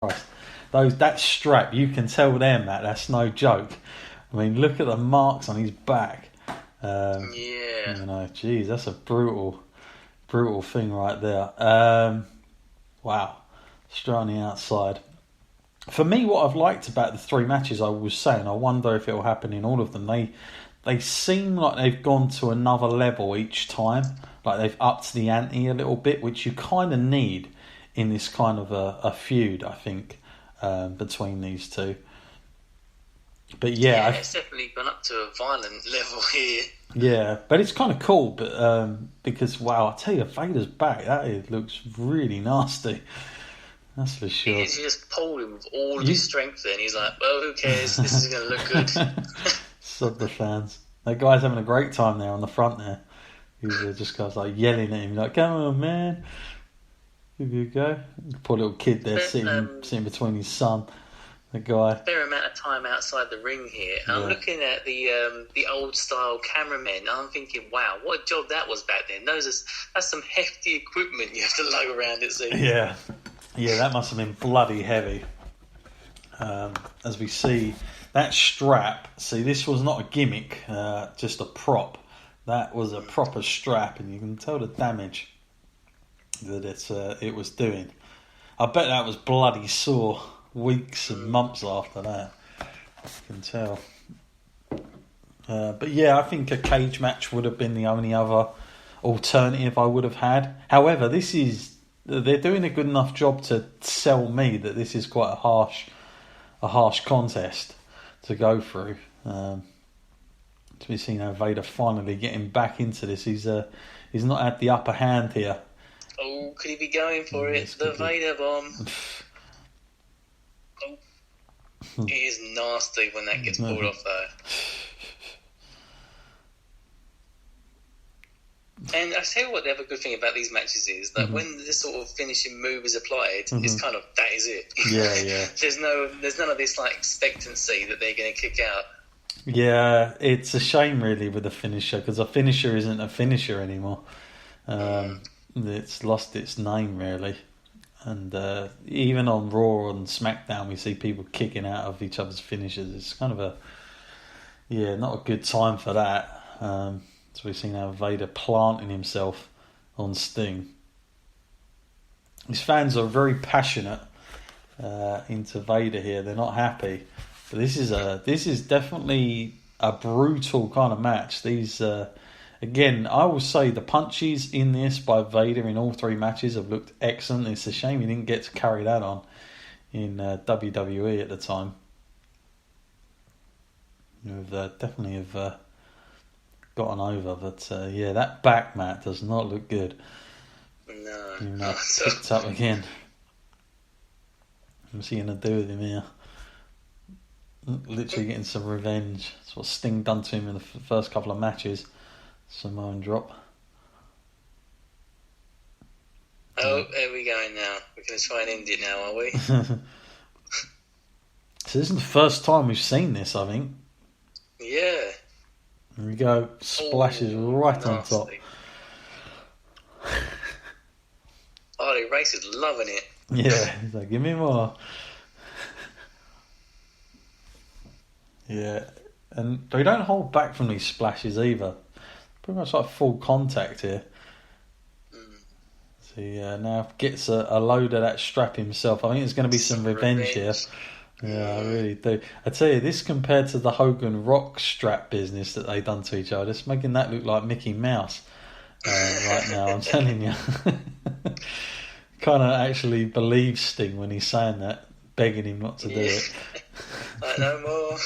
Christ. That strap, you can tell them that's no joke. I mean, look at the marks on his back. Geez, that's a brutal thing right there. Wow, straight on the outside. For me, what I've liked about the three matches, I was saying, I wonder if it will happen in all of them. They seem like they've gone to another level each time. Like they've upped the ante a little bit, which you kind of need in this kind of a feud, I think, between these two. But yeah, it's definitely gone up to a violent level here. Yeah, but it's kind of cool, but because wow, I tell you, Vader's back. It looks really nasty. That's for sure. He just pulled him with all of his strength in. He's like, well, who cares? This is going to look good. Sod the fans. That guy's having a great time there on the front there. He's just guys like yelling at him, like, come on, man. Here you go. Poor little kid there sitting between his son. The guy. Fair amount of time outside the ring here. Yeah. I'm looking at the old style cameramen. And I'm thinking, wow, what a job that was back then. That's some hefty equipment you have to lug around. It seems. Yeah, that must have been bloody heavy. As we see that strap. See, this was not a gimmick, just a prop. That was a proper strap, and you can tell the damage that it was doing. I bet that was bloody sore. Weeks and months after that, I can tell. But yeah, I think a cage match would have been the only other alternative I would have had. However, they're doing a good enough job to sell me that this is quite a harsh contest to go through. To be seen how Vader finally getting back into this. He's not had the upper hand here. Oh, could he be going for it? The Vader bomb. It is nasty when that gets pulled off, though. And I tell you what, the other good thing about these matches is that when this sort of finishing move is applied, it's kind of that is it. Yeah. There's none of this like expectancy that they're going to kick out. Yeah, it's a shame really with the finisher because a finisher isn't a finisher anymore. It's lost its name really. And even on Raw and SmackDown, we see people kicking out of each other's finishes. It's kind of not a good time for that. So we've seen how Vader planting himself on Sting. His fans are very passionate into Vader here. They're not happy, but this is definitely a brutal kind of match. These. Again, I will say the punches in this by Vader in all three matches have looked excellent. It's a shame he didn't get to carry that on in WWE at the time. Definitely have gotten over, but that back mat does not look good. No. Picked up again. What's he going to do with him here? Literally getting some revenge. That's what Sting done to him in the first couple of matches. Samoan drop. Oh, there we go now. We're going to try and end it now, are we? So this is the first time we've seen this, I think. Yeah. There we go. Splashes right nasty. On top. Harley Race is loving it. Yeah, he's like, give me more. Yeah. And they don't hold back from these splashes either. Pretty much like full contact here. So now gets a load of that strap himself. I think there's going to be some revenge here. Yeah, I really do. I tell you, this compared to the Hogan Rock strap business that they done to each other, it's making that look like Mickey Mouse right now. I'm telling you, kind of actually believe Sting when he's saying that, begging him not to do it. Like no more.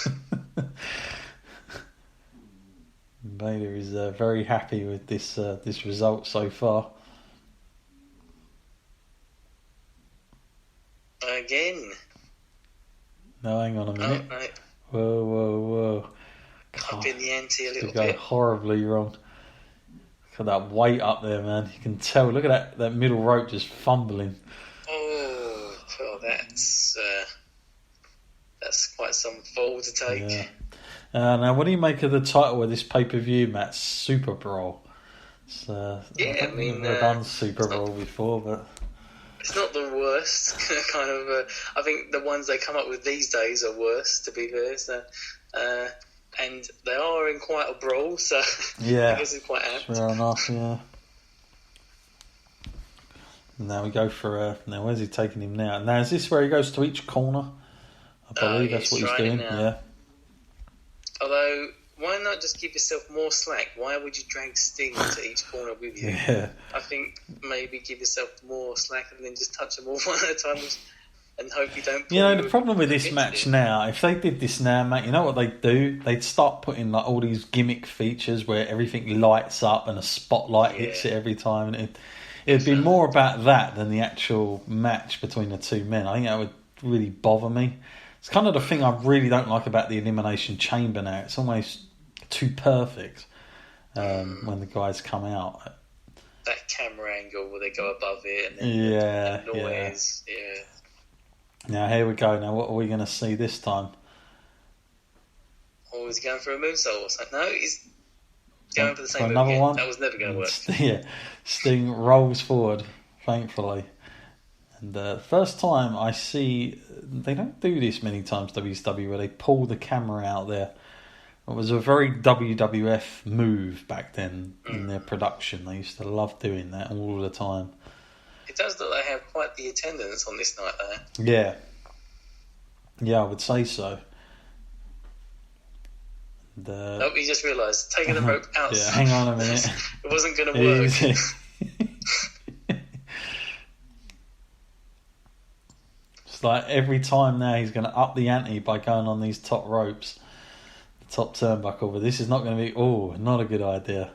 Vader is very happy with this result so far. Again. No, hang on a minute. Oh, right. Whoa. Up in the ante a little bit. Go horribly wrong. Look at that weight up there, man. You can tell. Look at that middle rope just fumbling. Oh, that's quite some fall to take. Yeah. Now, what do you make of the title of this pay-per-view match, Super Brawl? I mean, we've done Super Brawl before, but It's not the worst kind of. I think the ones they come up with these days are worse, to be fair. So, and they are in quite a brawl, so yeah, I guess it's quite apt. Fair enough, yeah. Now we go for now. Where's he taking him now? Now is this where he goes to each corner? I believe that's what he's doing. Now. Yeah. Although, why not just give yourself more slack? Why would you drag Sting to each corner with you? Yeah. I think maybe give yourself more slack and then just touch them all one at a time and hope you don't. The problem with this match now, if they did this now, mate, you know what they'd do? They'd start putting like all these gimmick features where everything lights up and a spotlight hits it every time, and it'd be more about that than the actual match between the two men. I think that would really bother me. It's kind of the thing I really don't like about the Elimination Chamber now. It's almost too perfect when the guys come out. That camera angle where they go above it and then the noise. Yeah. Now, here we go. Now, what are we going to see this time? Oh, he's going for a moonsault or something. No, he's going for the same move another again. one. That was never going to work. Yeah, Sting rolls forward, thankfully. And first time I see, they don't do this many times, WCW, where they pull the camera out there. It was a very WWF move back then in their production. They used to love doing that all the time. It does look like they have quite the attendance on this night, though. Yeah. Yeah, I would say so. Nope, he just realised, taking the rope out. Yeah, hang on a minute. It wasn't going to work. It's like every time now he's going to up the ante by going on these top ropes, the top turnbuckle, but this is not going to be, not a good idea.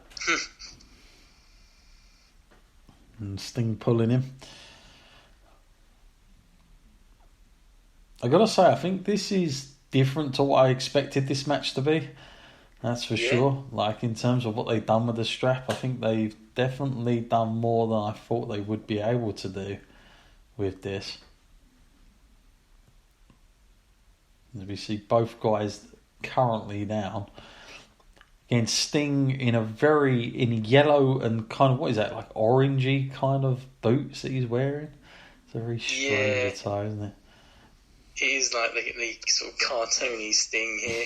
And Sting pulling him. I gotta say, I think this is different to what I expected this match to be. That's for sure. Like, in terms of what they've done with the strap, I think they've definitely done more than I thought they would be able to do with this. As we see both guys currently down. Again, Sting in yellow and kind of, what is that, like orangey kind of boots that he's wearing? It's a very strange attire, isn't it? It is like the sort of cartoony Sting here.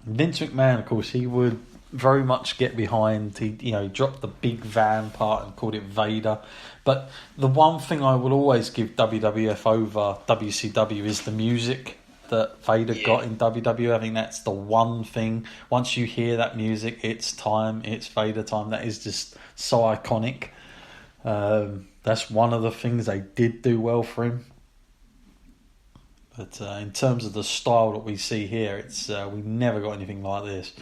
Vince McMahon, of course, he would very much get behind. He, dropped the big van part and called it Vader. But the one thing I will always give WWF over WCW is the music that Vader got in WWE. I think that's the one thing. Once you hear that music, it's time. It's Vader time. That is just so iconic. That's one of the things they did do well for him. But in terms of the style that we see here, it's we've never got anything like this.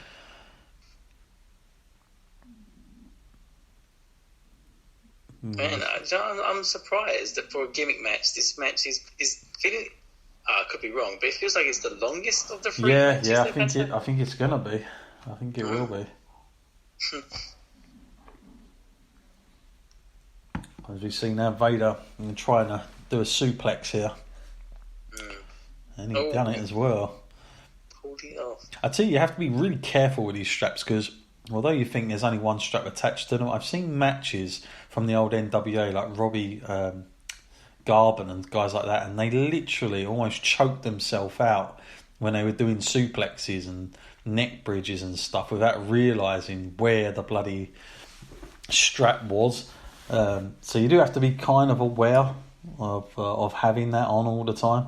Man, I'm surprised that for a gimmick match, this match is feeling. I could be wrong, but it feels like it's the longest of the three matches. Yeah, I think it's gonna be. I think it will be. As we see now, Vader trying to do a suplex here. And he's done it as well. Pulled it off. I tell you have to be really careful with these straps because although you think there's only one strap attached to them, I've seen matches from the old NWA like Robbie Garvin and guys like that, and they literally almost choked themselves out when they were doing suplexes and neck bridges and stuff without realising where the bloody strap was. So you do have to be kind of aware of having that on all the time.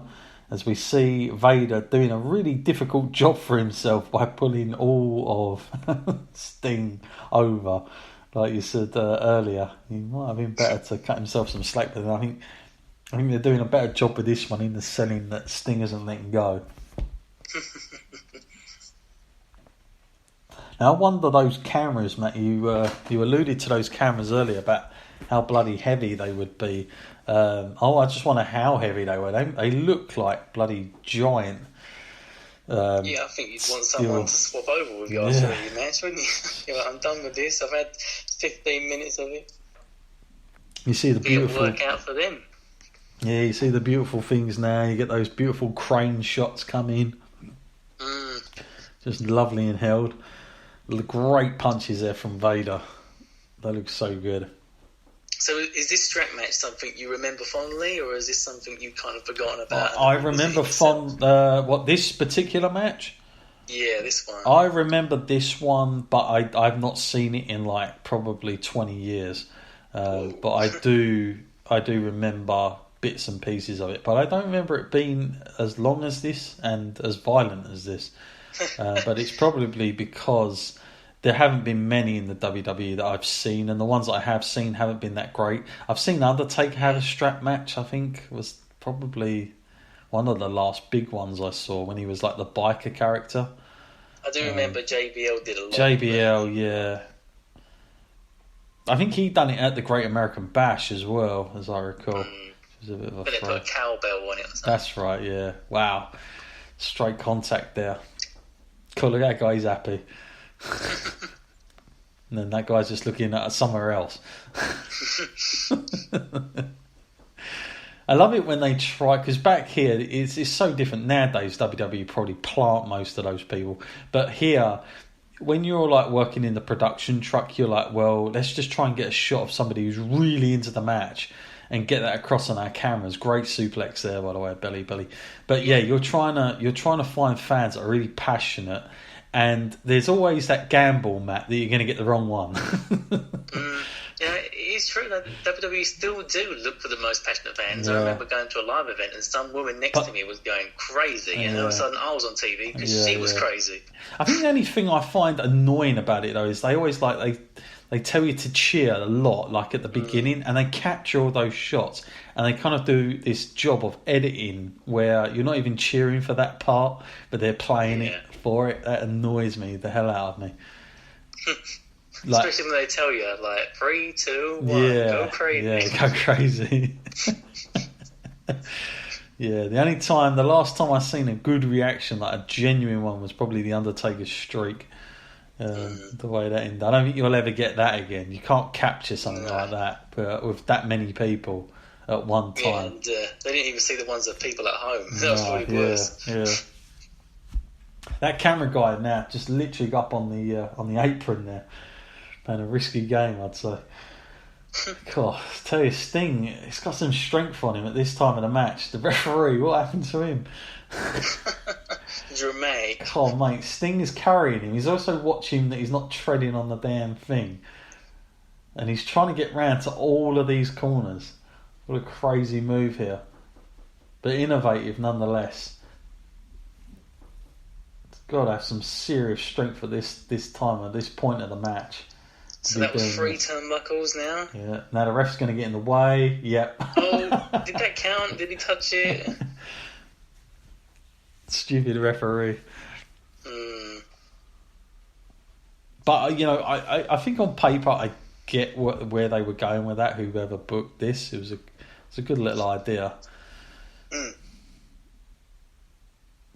As we see Vader doing a really difficult job for himself by pulling all of Sting over. Like you said earlier, he might have been better to cut himself some slack, but I think they're doing a better job with this one in the selling that Sting isn't letting go. Now I wonder those cameras, Matt. You alluded to those cameras earlier about how bloody heavy they would be. I just wonder how heavy they were. They look like bloody giant. I think you'd want someone to swap over with you after your match, wouldn't you? You're like, I'm done with this. I've had 15 minutes of it. You see the beautiful work out for them. Yeah, you see the beautiful things now. You get those beautiful crane shots come in. Just lovely and held. The great punches there from Vader. They look so good. So is this strap match something you remember fondly, or is this something you've kind of forgotten about? I remember this particular match? Yeah, this one. I remember this one, but I've not seen it in like probably 20 years. But I do remember bits and pieces of it. But I don't remember it being as long as this and as violent as this. But it's probably because there haven't been many in the WWE that I've seen, and the ones that I have seen haven't been that great. I've seen Undertaker have a strap match, I think, was probably one of the last big ones I saw when he was like the biker character. I do remember JBL did a lot. JBL, yeah. I think he done it at the Great American Bash as well, as I recall. It was a bit of a but they put a cowbell on it or something. That's right, yeah. Wow. Straight contact there. Cool, look at that guy, he's happy. And then that guy's just looking at somewhere else. I love it when they try, because back here it's so different nowadays. WWE probably plant most of those people, but here, when you're like working in the production truck, you're like, well, let's just try and get a shot of somebody who's really into the match and get that across on our cameras. Great suplex there, by the way, belly. But yeah, you're trying to find fans that are really passionate, and there's always that gamble, Matt, that you're going to get the wrong one. Yeah, it's true that WWE still do look for the most passionate fans. Yeah. I remember going to a live event and some woman next to me was going crazy, and all of a sudden I was on TV because she was crazy. I think the only thing I find annoying about it though is they always they tell you to cheer a lot, like at the beginning, and they capture all those shots, and they kind of do this job of editing where you're not even cheering for that part, but they're playing it for it. That annoys me the hell out of me. Like, especially when they tell you, like, 3, 2, 1, go crazy. Yeah, go crazy. Yeah, the last time I seen a good reaction, like a genuine one, was probably the Undertaker's streak. The way that ended. I don't think you'll ever get that again. You can't capture something like that, but with that many people at one time. Yeah, and they didn't even see the ones of people at home. That was probably worse. Yeah. That camera guy now just literally got up on the apron there. Playing a risky game, I'd say. God, I tell you, Sting, he's got some strength on him at this time of the match. The referee, what happened to him? Dramatic. Oh, mate, Sting is carrying him. He's also watching that he's not treading on the damn thing. And he's trying to get round to all of these corners. What a crazy move here. But innovative nonetheless. It's got to have some serious strength at this time, at this point of the match. So that was 3 turnbuckles now? Yeah. Now the ref's going to get in the way. Yep. Oh, did that count? Did he touch it? Stupid referee. But, you know, I think on paper I get where they were going with that, whoever booked this. It was a good little idea.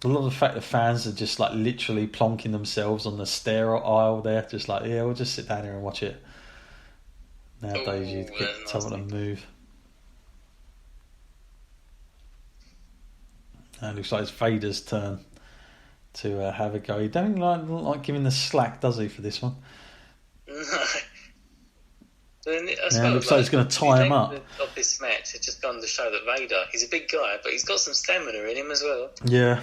I love the fact that fans are just like literally plonking themselves on the stair aisle there, just like, yeah, we'll just sit down here and watch it. Nowadays, you'd get someone to move. And it looks like it's Vader's turn to have a go. He don't like giving the slack, does he, for this one? No. Then it looks like he's going to tie him up. Of this match, it's just gone to show that Vader, he's a big guy, but he's got some stamina in him as well. Yeah.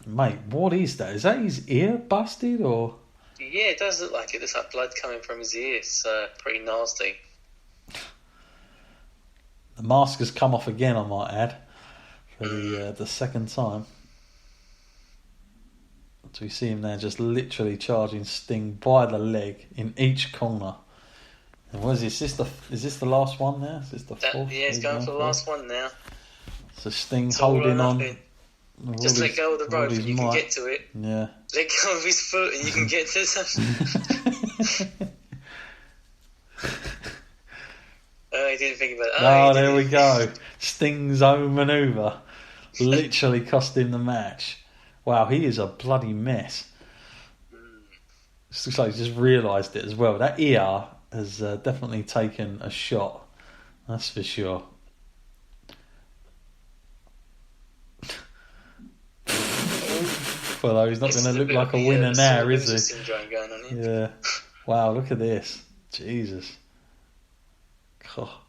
Mate, what is that? Is that his ear busted or? Yeah, it does look like it. There's like blood coming from his ear. It's pretty nasty. The mask has come off again, I might add, for the second time. So we see him there just literally charging Sting by the leg in each corner. And what is this? Is this the last one now? Is this the fourth? Yeah, he's going for the last one now. So Sting's holding on. Just let go of the rope and you can get to it. Yeah. Let go of his foot and you can get to something. Oh, he didn't think about it. Oh, there we go. Sting's own manoeuvre literally cost him the match. Wow, he is a bloody mess. It looks like he's just realised it as well. That ear has definitely taken a shot. That's for sure. Although he's not going to look like a winner now, is he? Syndrome going on here. Yeah. Wow, look at this. Jesus. Oh.